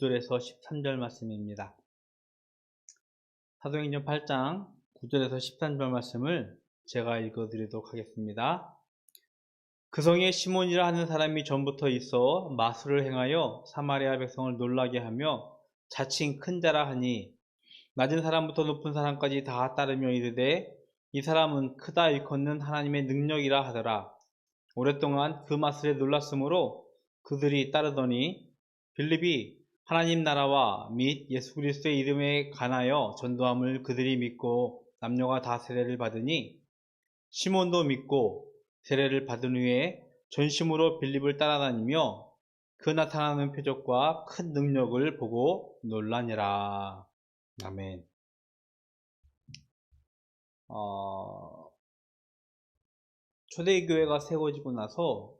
9절에서 13절 말씀입니다. 사도행전 8장 9절에서 13절 말씀을 제가 읽어드리도록 하겠습니다. 그 성에 시몬이라 하는 사람이 전부터 있어 마술을 행하여 사마리아 백성을 놀라게 하며 자칭 큰 자라 하니 낮은 사람부터 높은 사람까지 다 따르며 이르되 이 사람은 크다 일컫는 하나님의 능력이라 하더라. 오랫동안 그 마술에 놀랐으므로 그들이 따르더니 빌립이 하나님 나라와 및 예수 그리스도의 이름에 관하여 전도함을 그들이 믿고 남녀가 다 세례를 받으니 시몬도 믿고 세례를 받은 후에 전심으로 빌립을 따라다니며 그 나타나는 표적과 큰 능력을 보고 놀라니라. 아멘. 초대교회가 세워지고 나서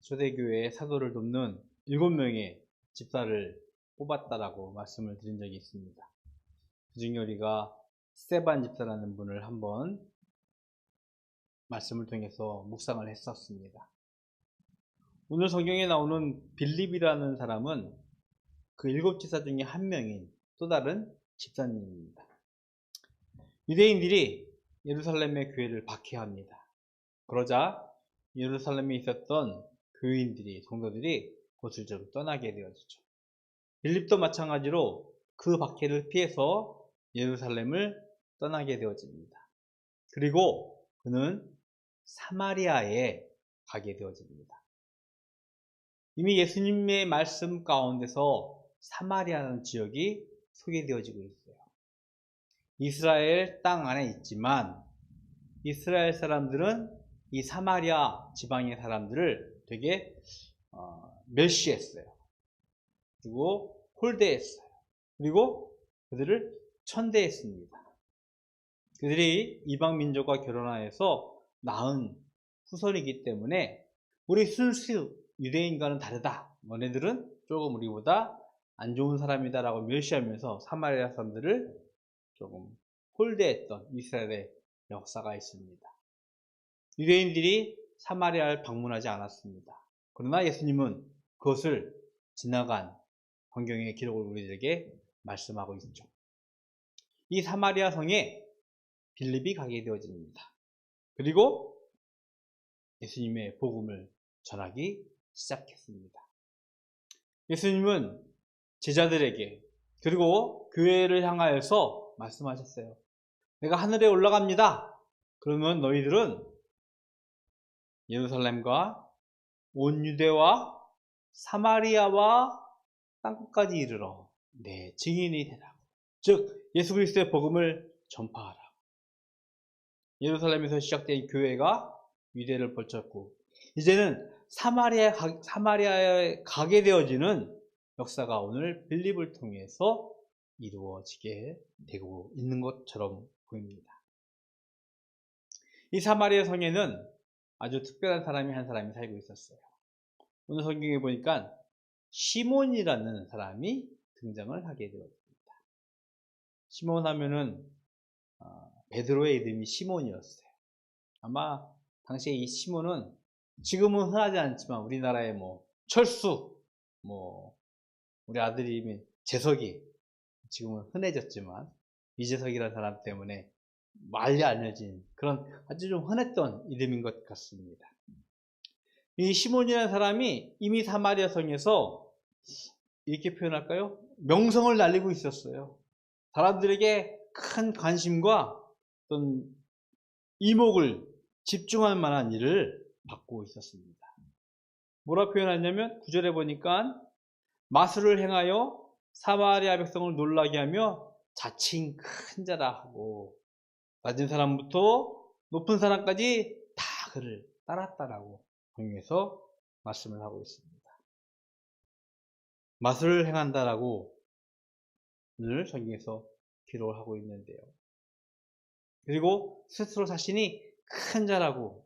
초대교회의 사도를 돕는 7명의 집사를 뽑았다라고 말씀을 드린 적이 있습니다. 그중에 우리가 스테반 집사라는 분을 한번 말씀을 통해서 묵상을 했었습니다. 오늘 성경에 나오는 빌립이라는 사람은 그 7집사 중에 한 명인 또 다른 집사님입니다. 유대인들이 예루살렘의 교회를 박해합니다. 그러자 예루살렘에 있었던 교인들이, 성도들이 그곳을 좀 떠나게 되어지죠. 빌립도 마찬가지로 그 박해를 피해서 예루살렘을 떠나게 되어집니다. 그리고 그는 사마리아에 가게 되어집니다. 이미 예수님의 말씀 가운데서 사마리아라는 지역이 소개되어지고 있어요. 이스라엘 땅 안에 있지만 이스라엘 사람들은 이 사마리아 지방의 사람들을 되게 멸시했어요. 그리고 홀대했어요. 그리고 그들을 천대했습니다. 그들이 이방 민족과 결혼하여서 낳은 후손이기 때문에 우리 순수 유대인과는 다르다. 너네들은 조금 우리보다 안 좋은 사람이다 라고 멸시하면서 사마리아 사람들을 조금 홀대했던 이스라엘의 역사가 있습니다. 유대인들이 사마리아를 방문하지 않았습니다. 그러나 예수님은 그것을 지나간 성경의 기록을 우리들에게 말씀하고 있죠. 이 사마리아 성에 빌립이 가게 되어집니다. 그리고 예수님의 복음을 전하기 시작했습니다. 예수님은 제자들에게 그리고 교회를 향하여서 말씀하셨어요. 내가 하늘에 올라갑니다. 그러면 너희들은 예루살렘과 온 유대와 사마리아와 땅끝까지 이르러 내 증인이 되라. 즉 예수 그리스도의 복음을 전파하라. 예루살렘에서 시작된 교회가 유대를 걸쳤고 이제는 사마리아에 가게 되어지는 역사가 오늘 빌립을 통해서 이루어지게 되고 있는 것처럼 보입니다. 이 사마리아 성에는 아주 특별한 사람이 한 사람이 살고 있었어요. 오늘 성경에 보니까 시몬이라는 사람이 등장을 하게 되었습니다. 시몬 하면은 베드로의 이름이 시몬이었어요. 아마 당시에 이 시몬은 지금은 흔하지 않지만 우리나라의 철수, 우리 아들이 재석이 지금은 흔해졌지만 이재석이라는 사람 때문에 많이 알려진 그런 아주 좀 흔했던 이름인 것 같습니다. 이 시몬이라는 사람이 이미 사마리아 성에서 이렇게 표현할까요? 명성을 날리고 있었어요. 사람들에게 큰 관심과 어떤 이목을 집중할 만한 일을 받고 있었습니다. 뭐라 표현하냐면 9절에 보니까 마술을 행하여 사마리아 백성을 놀라게 하며 자칭 큰 자라 하고 낮은 사람부터 높은 사람까지 다 그를 따랐다라고 성경에서 말씀을 하고 있습니다. 마술을 행한다라고 오늘 성경에서 기록을 하고 있는데요. 그리고 스스로 자신이 큰 자라고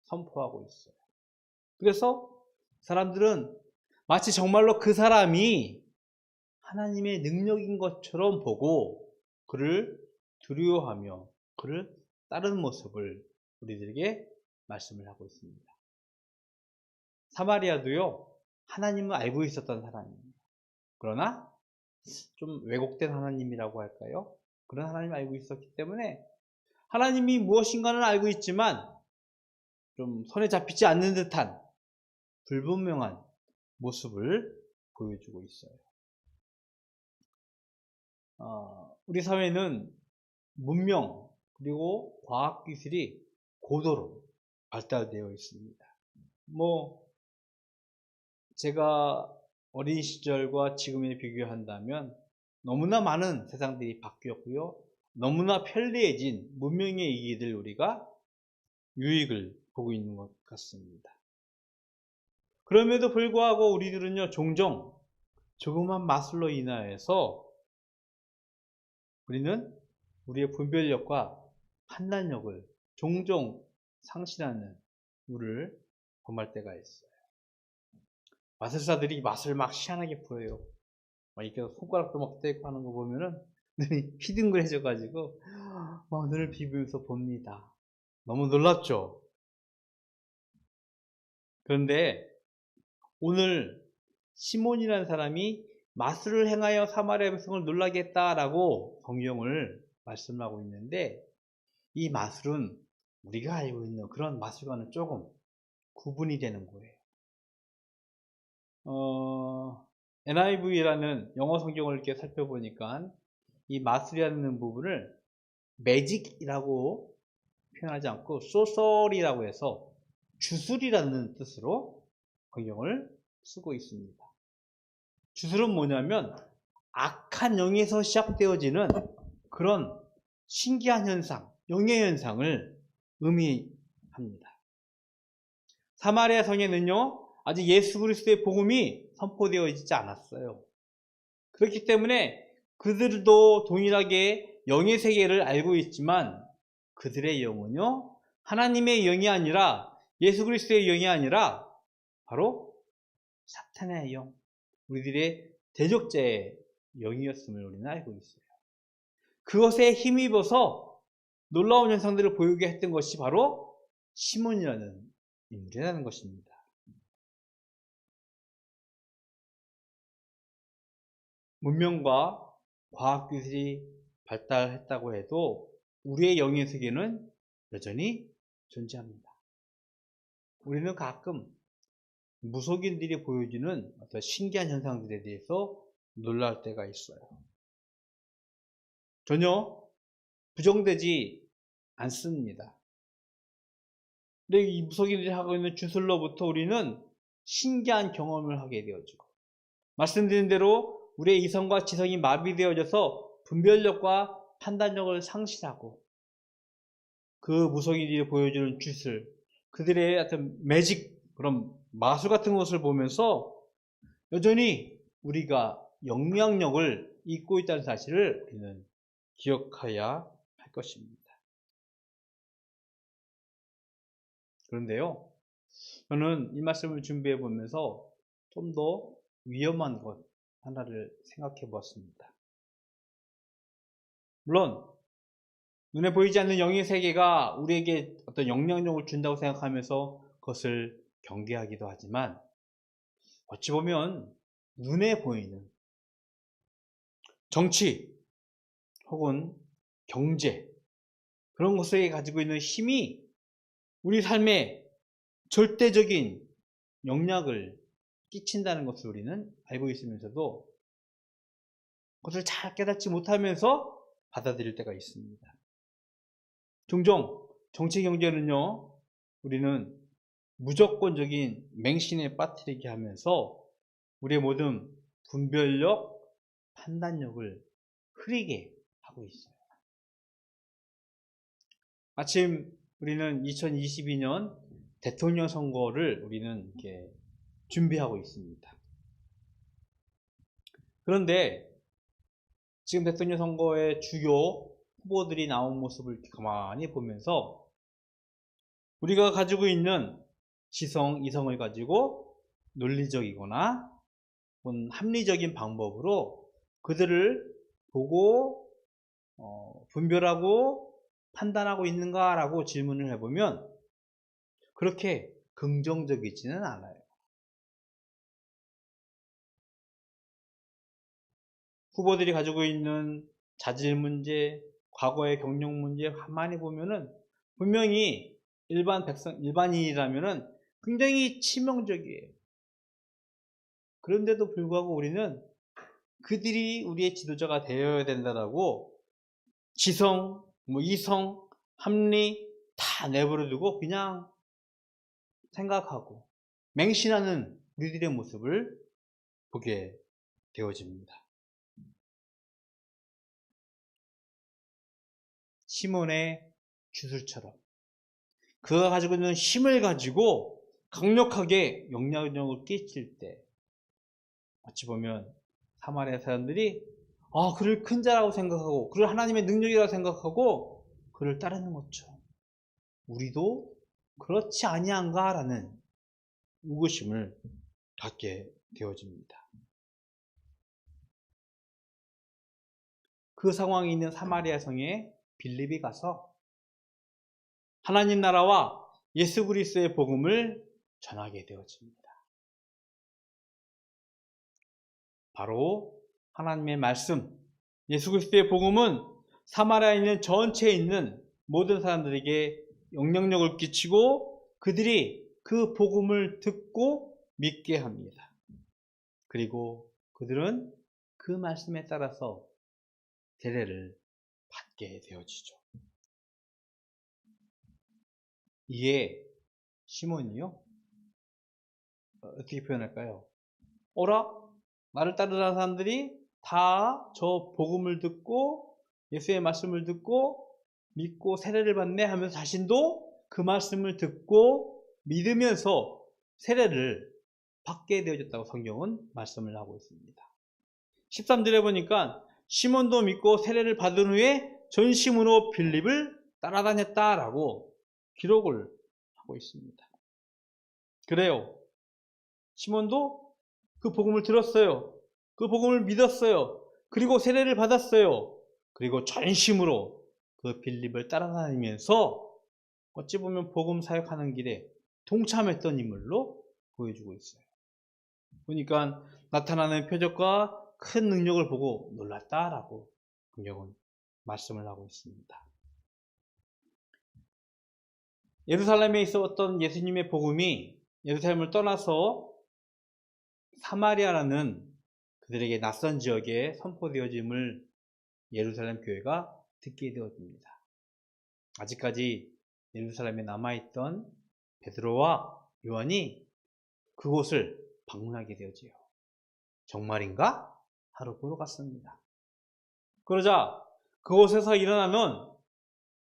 선포하고 있어요. 그래서 사람들은 마치 정말로 그 사람이 하나님의 능력인 것처럼 보고 그를 두려워하며 그를 따르는 모습을 우리들에게 말씀을 하고 있습니다. 사마리아도요, 하나님을 알고 있었던 사람입니다. 그러나 좀 왜곡된 하나님이라고 할까요? 그런 하나님을 알고 있었기 때문에 하나님이 무엇인가는 알고 있지만 좀 손에 잡히지 않는 듯한 불분명한 모습을 보여주고 있어요. 우리 사회는 문명 그리고 과학기술이 고도로 발달되어 있습니다. 제가 어린 시절과 지금에 비교한다면 너무나 많은 세상들이 바뀌었고요. 너무나 편리해진 문명의 이익을 우리가 유익을 보고 있는 것 같습니다. 그럼에도 불구하고 우리들은요, 종종 조그만 마술로 인하여서 우리는 우리의 분별력과 판단력을 종종 상실하는 우를 범할 때가 있어요. 마술사들이 맛을 막 희한하게 보여요. 이렇게 손가락도 막 떼고 하는 거 보면은 눈이 휘둥그레져가지고 눈을 비비면서 봅니다. 너무 놀랍죠? 그런데 오늘 시몬이라는 사람이 마술을 행하여 사마리아 백성을 놀라게 했다라고 성경을 말씀하고 있는데 이 마술은 우리가 알고 있는 그런 마술과는 조금 구분이 되는 거예요. NIV라는 영어 성경을 이렇게 살펴보니까 이 마술이라는 부분을 매직이라고 표현하지 않고 소설이라고 해서 주술이라는 뜻으로 성경을 쓰고 있습니다. 주술은 뭐냐면 악한 영에서 시작되어지는 그런 신기한 현상, 영의 현상을 의미합니다. 사마리아 성에는요, 아직 예수 그리스도의 복음이 선포되어지지 않았어요. 그렇기 때문에 그들도 동일하게 영의 세계를 알고 있지만 그들의 영은요, 하나님의 영이 아니라 예수 그리스도의 영이 아니라 바로 사탄의 영, 우리들의 대적자의 영이었음을 우리는 알고 있어요. 그것에 힘입어서 놀라운 현상들을 보이게 했던 것이 바로 시몬이라는 인물이라는 것입니다. 문명과 과학기술이 발달했다고 해도 우리의 영의 세계는 여전히 존재합니다. 우리는 가끔 무속인들이 보여주는 어떤 신기한 현상들에 대해서 놀랄 때가 있어요. 전혀 부정되지 않습니다. 근데 이 무속인들이 하고 있는 주술로부터 우리는 신기한 경험을 하게 되어지고, 말씀드린 대로 우리의 이성과 지성이 마비되어져서 분별력과 판단력을 상실하고, 그 무속인들이 보여주는 주술, 그들의 어떤 매직, 그런 마술 같은 것을 보면서 여전히 우리가 영향력을 잊고 있다는 사실을 우리는 기억해야 할 것입니다. 그런데요, 저는 이 말씀을 준비해 보면서 좀 더 위험한 것 하나를 생각해 보았습니다. 물론 눈에 보이지 않는 영의 세계가 우리에게 어떤 영향력을 준다고 생각하면서 그것을 경계하기도 하지만, 어찌 보면 눈에 보이는 정치 혹은 경제, 그런 것에 가지고 있는 힘이 우리 삶에 절대적인 영향을 끼친다는 것을 우리는 알고 있으면서도 그것을 잘 깨닫지 못하면서 받아들일 때가 있습니다. 종종 정치 경제는요, 우리는 무조건적인 맹신에 빠뜨리게 하면서 우리의 모든 분별력, 판단력을 흐리게 하고 있어요. 마침 우리는 2022년 대통령 선거를 우리는 이렇게 준비하고 있습니다. 그런데 지금 대통령 선거의 주요 후보들이 나온 모습을 이렇게 가만히 보면서 우리가 가지고 있는 지성, 이성을 가지고 논리적이거나 혹은 합리적인 방법으로 그들을 보고 분별하고 판단하고 있는가라고 질문을 해보면 그렇게 긍정적이지는 않아요. 후보들이 가지고 있는 자질 문제, 과거의 경력 문제 가만히 보면은 분명히 일반인이라면은 굉장히 치명적이에요. 그런데도 불구하고 우리는 그들이 우리의 지도자가 되어야 된다라고 지성, 이성, 합리 다 내버려두고 그냥 생각하고 맹신하는 우리들의 모습을 보게 되어집니다. 시몬의 주술처럼 그가 가지고 있는 힘을 가지고 강력하게 영향력을 끼칠 때 어찌 보면 사마리아 사람들이 그를 큰 자라고 생각하고 그를 하나님의 능력이라고 생각하고 그를 따르는 것처럼 우리도 그렇지 아니한가 라는 의구심을 갖게 되어집니다. 그 상황에 있는 사마리아 성에 빌립이 가서 하나님 나라와 예수 그리스도의 복음을 전하게 되어집니다. 바로 하나님의 말씀, 예수 그리스도의 복음은 사마리아에 있는 전체에 있는 모든 사람들에게 영향력을 끼치고 그들이 그 복음을 듣고 믿게 합니다. 그리고 그들은 그 말씀에 따라서 세례를 받게 되어지죠. 이에 시몬이요, 어떻게 표현할까요? 어라? 나를 따르는 사람들이 다 저 복음을 듣고 예수의 말씀을 듣고 믿고 세례를 받네 하면서 자신도 그 말씀을 듣고 믿으면서 세례를 받게 되어졌다고 성경은 말씀을 하고 있습니다. 13절에 보니까 시몬도 믿고 세례를 받은 후에 전심으로 빌립을 따라다녔다라고 기록을 하고 있습니다. 그래요. 시몬도 그 복음을 들었어요. 그 복음을 믿었어요. 그리고 세례를 받았어요. 그리고 전심으로 그 빌립을 따라다니면서 어찌 보면 복음 사역하는 길에 동참했던 인물로 보여주고 있어요. 보니까 나타나는 표적과 큰 능력을 보고 놀랐다라고 성경은 말씀을 하고 있습니다. 예루살렘에 있었던 예수님의 복음이 예루살렘을 떠나서 사마리아라는 그들에게 낯선 지역에 선포되어짐을 예루살렘 교회가 듣게 되어집니다. 아직까지 예루살렘에 남아있던 베드로와 요한이 그곳을 방문하게 되어지요. 정말인가? 하러 보러 갔습니다. 그러자 그곳에서 일어나는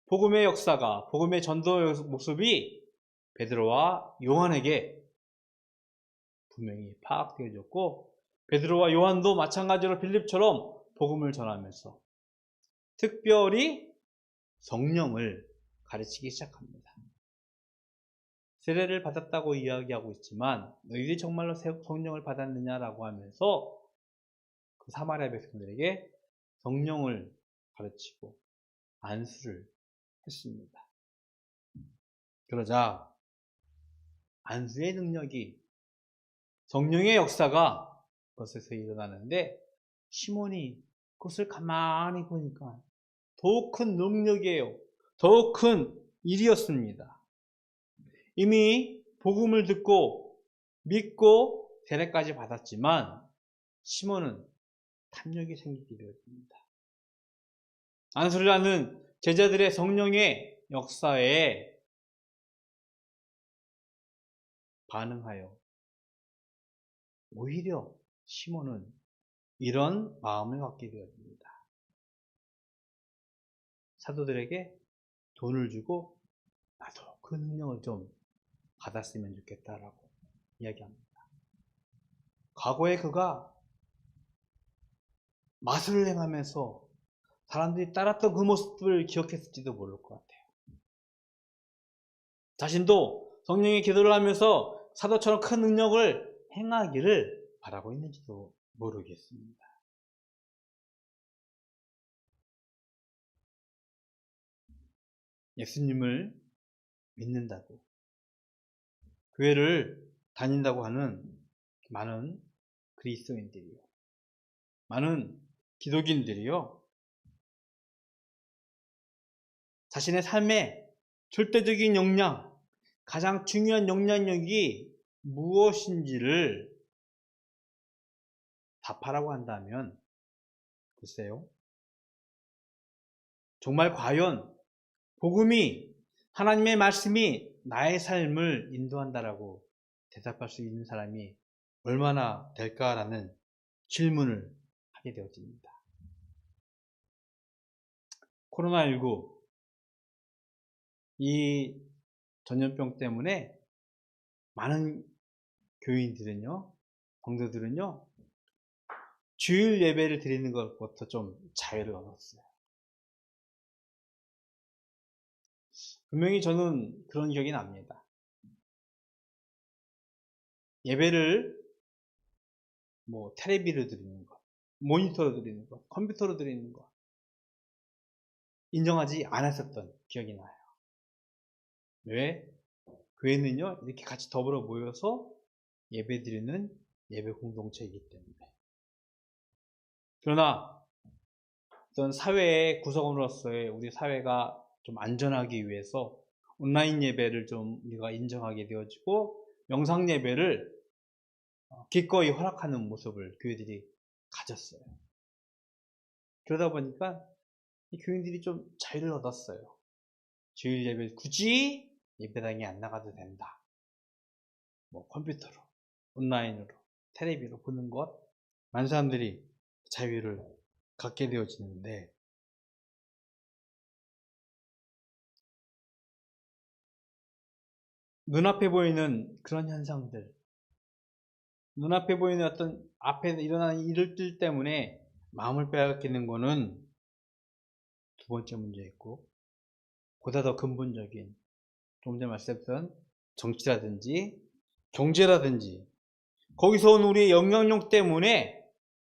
복음의 역사가, 복음의 전도 모습이 베드로와 요한에게 분명히 파악되어졌고, 베드로와 요한도 마찬가지로 빌립처럼 복음을 전하면서 특별히 성령을 가르치기 시작합니다. 세례를 받았다고 이야기하고 있지만 너희들이 정말로 성령을 받았느냐라고 하면서 그 사마리아 백성들에게 성령을 가르치고 안수를 했습니다. 그러자 안수의 능력이, 성령의 역사가 그것에서 일어나는데 시몬이 그것을 가만히 보니까 더욱 큰 능력이에요. 더욱 큰 일이었습니다. 이미 복음을 듣고 믿고 세례까지 받았지만 시몬은 탐욕이 생기게 되었습니다. 안수를 하는 제자들의 성령의 역사에 반응하여 오히려 시몬은 이런 마음을 갖게 되었습니다. 사도들에게 돈을 주고 나도 그 능력을 좀 받았으면 좋겠다라고 이야기합니다. 과거에 그가 마술을 행하면서 사람들이 따랐던 그 모습을 기억했을지도 모를 것 같아요. 자신도 성령의 기도를 하면서 사도처럼 큰 능력을 행하기를 바라고 있는지도 모르겠습니다. 예수님을 믿는다고, 교회를 다닌다고 하는 많은 그리스도인들이요, 많은 기독인들이요, 자신의 삶의 절대적인 역량, 가장 중요한 역량력이 무엇인지를 답하라고 한다면, 글쎄요, 정말 과연 복음이, 하나님의 말씀이 나의 삶을 인도한다라고 대답할 수 있는 사람이 얼마나 될까라는 질문을 하게 되어집니다. 코로나19, 이 전염병 때문에 많은 교인들은요, 성도들은요, 주일 예배를 드리는 것부터 좀 자유를 얻었어요. 분명히 저는 그런 기억이 납니다. 예배를 텔레비로 드리는 것, 모니터로 드리는 것, 컴퓨터로 드리는 것 인정하지 않았었던 기억이 나요. 왜? 교회는요, 이렇게 같이 더불어 모여서 예배 드리는 예배 공동체이기 때문에. 그러나 어떤 사회의 구성원으로서의 우리 사회가 좀 안전하기 위해서 온라인 예배를 좀 우리가 인정하게 되어지고, 영상 예배를 기꺼이 허락하는 모습을 교회들이 가졌어요. 그러다 보니까 이 교인들이 좀 자유를 얻었어요. 주일 예배 굳이 예배당에 안 나가도 된다. 컴퓨터로, 온라인으로, 텔레비로 보는 것, 많은 사람들이 자유를 갖게 되어지는데, 눈앞에 보이는 그런 현상들, 눈앞에 보이는 어떤 앞에 일어나는 일들 때문에 마음을 빼앗기는 거는 두 번째 문제였고, 보다 더 근본적인, 좀 전에 말씀드렸던 정치라든지 경제라든지 거기서 온 우리의 영향력 때문에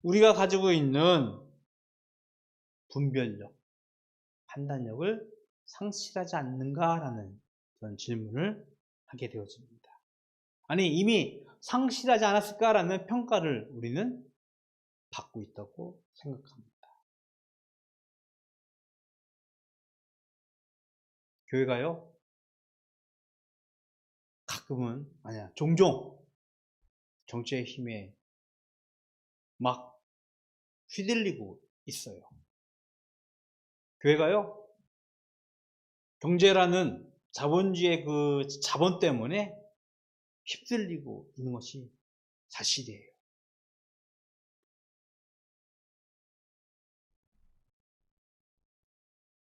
우리가 가지고 있는 분별력, 판단력을 상실하지 않는가라는 그런 질문을 하게 되어집니다. 아니, 이미 상실하지 않았을까라는 평가를 우리는 받고 있다고 생각합니다. 교회가요, 가끔은, 종종 정치의 힘에 막 휘둘리고 있어요. 교회가요, 경제라는 자본주의의 그 자본 때문에 휩쓸리고 있는 것이 사실이에요.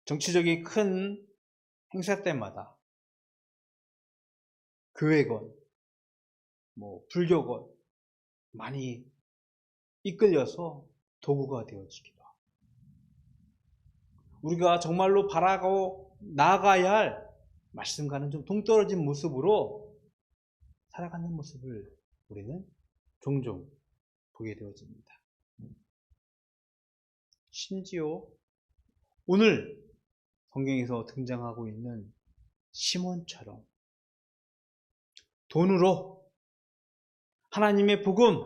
정치적인 큰 행사 때마다 교회건, 불교건 많이 이끌려서 도구가 되어지기도 하고, 우리가 정말로 바라고 나아가야 할 말씀과는 좀 동떨어진 모습으로 살아가는 모습을 우리는 종종 보게 되어집니다. 심지어 오늘 성경에서 등장하고 있는 시몬처럼 돈으로 하나님의 복음,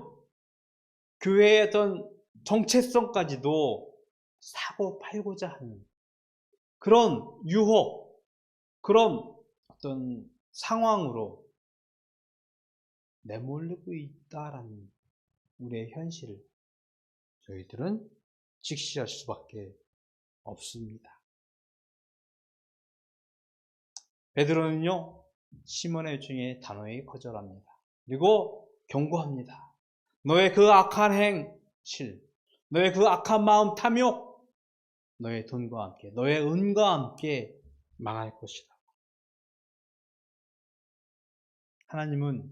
교회의 어떤 정체성까지도 사고 팔고자 하는 그런 유혹, 그런 어떤 상황으로 내몰리고 있다라는 우리의 현실을 저희들은 직시할 수밖에 없습니다. 베드로는요, 시몬의 요청에 단호히 거절합니다. 그리고 경고합니다. 너의 그 악한 행실, 너의 그 악한 마음 탐욕, 너의 돈과 함께, 너의 은과 함께 망할 것이다. 하나님은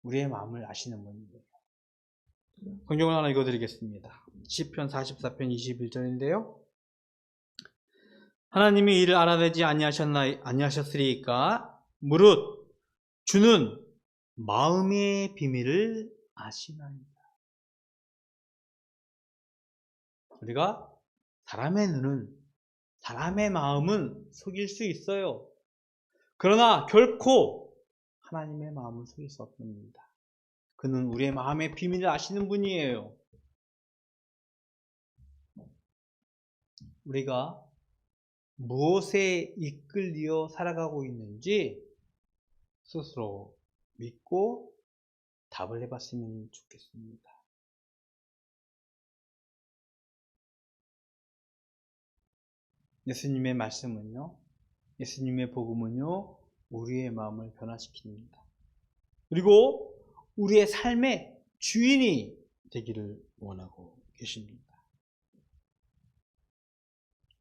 우리의 마음을 아시는 분이에요. 성경을 하나 읽어드리겠습니다. 시편 44편 21절인데요. 하나님이 이를 알아내지 아니하셨으리까 무릇 주는 마음의 비밀을 아시나이다. 우리가 사람의 눈은, 사람의 마음은 속일 수 있어요. 그러나 결코 하나님의 마음은 속일 수 없습니다. 그는 우리의 마음의 비밀을 아시는 분이에요. 우리가 무엇에 이끌려 살아가고 있는지 스스로 믿고 답을 해봤으면 좋겠습니다. 예수님의 말씀은요, 예수님의 복음은요, 우리의 마음을 변화시킵니다. 그리고 우리의 삶의 주인이 되기를 원하고 계십니다.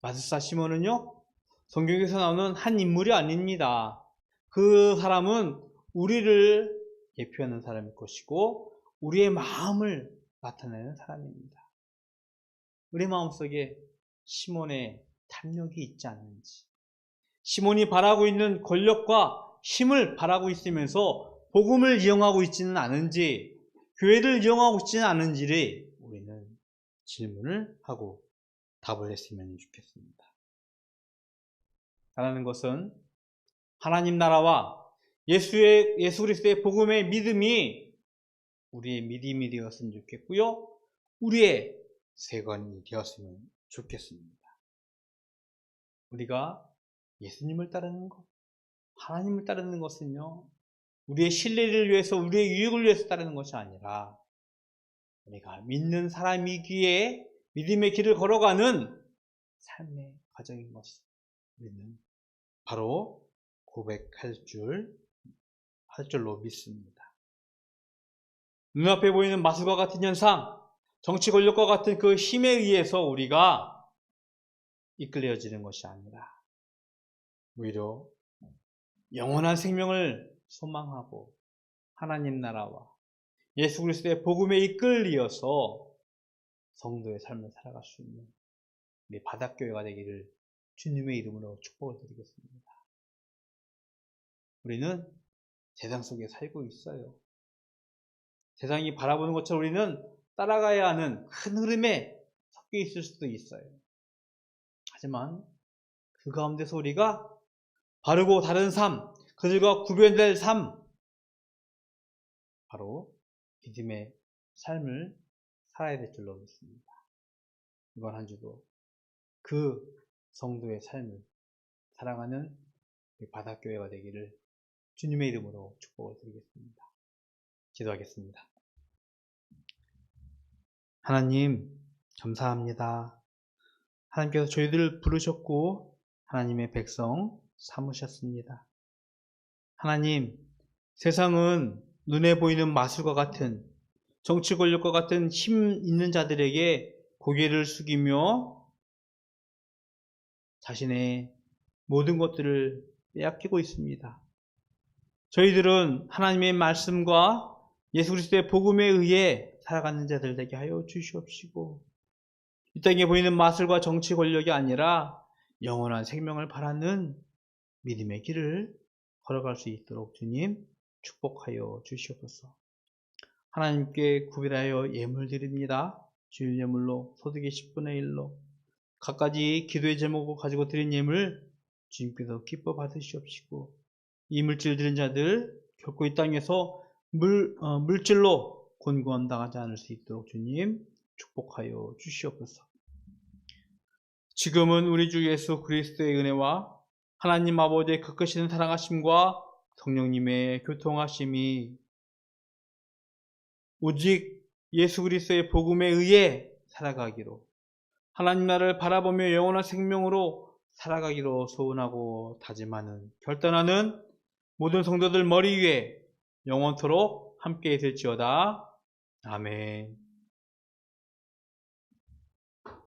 마술사 시몬은요, 성경에서 나오는 한 인물이 아닙니다. 그 사람은 우리를 대표하는 사람일 것이고 우리의 마음을 나타내는 사람입니다. 우리 마음속에 시몬의 탐욕이 있지 않는지, 시몬이 바라고 있는 권력과 힘을 바라고 있으면서 복음을 이용하고 있지는 않은지, 교회를 이용하고 있지는 않은지를 우리는 질문을 하고 답을 했으면 좋겠습니다. 하라는 것은 하나님 나라와 예수 그리스도의 복음의 믿음이 우리의 믿음이 되었으면 좋겠고요, 우리의 세관이 되었으면 좋겠습니다. 우리가 예수님을 따르는 것, 하나님을 따르는 것은요, 우리의 신뢰를 위해서, 우리의 유익을 위해서 따르는 것이 아니라 우리가 믿는 사람이기에 믿음의 길을 걸어가는 삶의 과정인 것이 우리는 바로 고백할 줄로 믿습니다. 눈앞에 보이는 마술과 같은 현상, 정치 권력과 같은 그 힘에 의해서 우리가 이끌려지는 것이 아니라 오히려 영원한 생명을 소망하고 하나님 나라와 예수 그리스도의 복음에 이끌려서 성도의 삶을 살아갈 수 있는 우리 바닷교회가 되기를 주님의 이름으로 축복을 드리겠습니다. 우리는 세상 속에 살고 있어요. 세상이 바라보는 것처럼 우리는 따라가야 하는 큰 흐름에 섞여 있을 수도 있어요. 하지만 그 가운데서 우리가 바르고 다른 삶, 그들과 구별될 삶, 바로 믿음의 삶을 살아야 될 줄로 믿습니다. 이번 한 주도 그 성도의 삶을 살아가는 바닷교회가 되기를 주님의 이름으로 축복을 드리겠습니다. 기도하겠습니다. 하나님, 감사합니다. 하나님께서 저희들을 부르셨고 하나님의 백성 삼으셨습니다. 하나님, 세상은 눈에 보이는 마술과 같은, 정치 권력과 같은 힘 있는 자들에게 고개를 숙이며 자신의 모든 것들을 빼앗기고 있습니다. 저희들은 하나님의 말씀과 예수 그리스도의 복음에 의해 살아가는 자들 되게 하여 주시옵시고, 이 땅에 보이는 마술과 정치 권력이 아니라 영원한 생명을 바라는 믿음의 길을 걸어갈 수 있도록 주님 축복하여 주시옵소서. 하나님께 구별하여 예물 드립니다. 주일 예물로 소득의 10분의 1로 각가지 기도의 제목을 가지고 드린 예물 주님께서 기뻐 받으시옵시고, 이 물질 드린 자들 결코 이 땅에서 물질로 곤고함 당하지 않을 수 있도록 주님 축복하여 주시옵소서. 지금은 우리 주 예수 그리스도의 은혜와 하나님 아버지의 그 크신 사랑하심과 성령님의 교통하심이 오직 예수 그리스도의 복음에 의해 살아가기로, 하나님 나라를 바라보며 영원한 생명으로 살아가기로 소원하고 다짐하는, 결단하는 모든 성도들 머리 위에 영원토록 함께 있을지어다. 아멘.